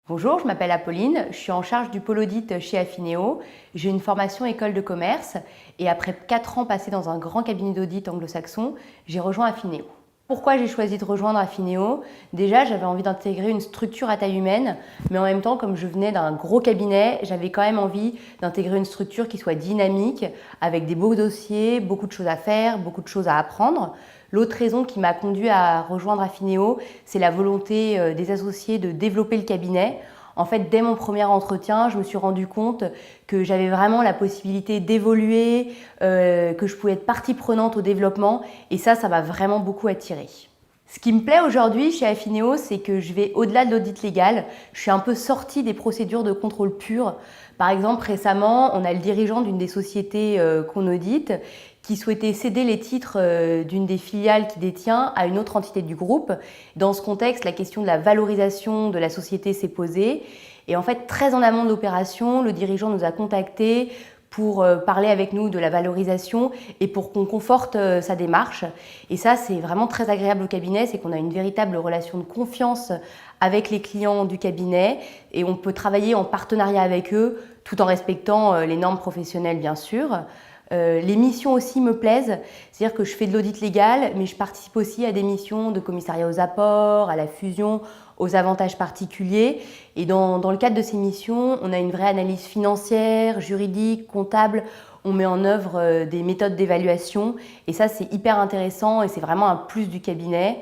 Bonjour, je m'appelle Apolline, je suis en charge du pôle audit chez Affineo. J'ai une formation école de commerce et après 4 ans passés dans un grand cabinet d'audit anglo-saxon, j'ai rejoint Affineo. Pourquoi j'ai choisi de rejoindre Affineo? Déjà, j'avais envie d'intégrer une structure à taille humaine, mais en même temps, comme je venais d'un gros cabinet, j'avais quand même envie d'intégrer une structure qui soit dynamique, avec des beaux dossiers, beaucoup de choses à faire, beaucoup de choses à apprendre. L'autre raison qui m'a conduit à rejoindre Affineo, c'est la volonté des associés de développer le cabinet. En fait, dès mon premier entretien, je me suis rendu compte que j'avais vraiment la possibilité d'évoluer, que je pouvais être partie prenante au développement et ça m'a vraiment beaucoup attirée. Ce qui me plaît aujourd'hui chez Affineo, c'est que je vais au-delà de l'audit légal. Je suis un peu sortie des procédures de contrôle pur. Par exemple, récemment, on a le dirigeant d'une des sociétés qu'on audite qui souhaitait céder les titres d'une des filiales qu'il détient à une autre entité du groupe. Dans ce contexte, la question de la valorisation de la société s'est posée. Et en fait, très en amont de l'opération, le dirigeant nous a contactés pour parler avec nous de la valorisation et pour qu'on conforte sa démarche. Et ça, c'est vraiment très agréable au cabinet, c'est qu'on a une véritable relation de confiance avec les clients du cabinet et on peut travailler en partenariat avec eux tout en respectant les normes professionnelles, bien sûr. Les missions aussi me plaisent, c'est-à-dire que je fais de l'audit légal, mais je participe aussi à des missions de commissariat aux apports, à la fusion, aux avantages particuliers. Et dans le cadre de ces missions, on a une vraie analyse financière, juridique, comptable. On met en œuvre des méthodes d'évaluation et ça, c'est hyper intéressant et c'est vraiment un plus du cabinet.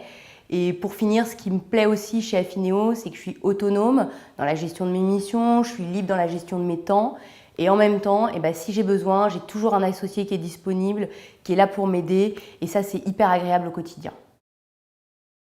Et pour finir, ce qui me plaît aussi chez Affineo, c'est que je suis autonome dans la gestion de mes missions, je suis libre dans la gestion de mes temps. Et en même temps, si j'ai besoin, j'ai toujours un associé qui est disponible, qui est là pour m'aider. Et ça, c'est hyper agréable au quotidien.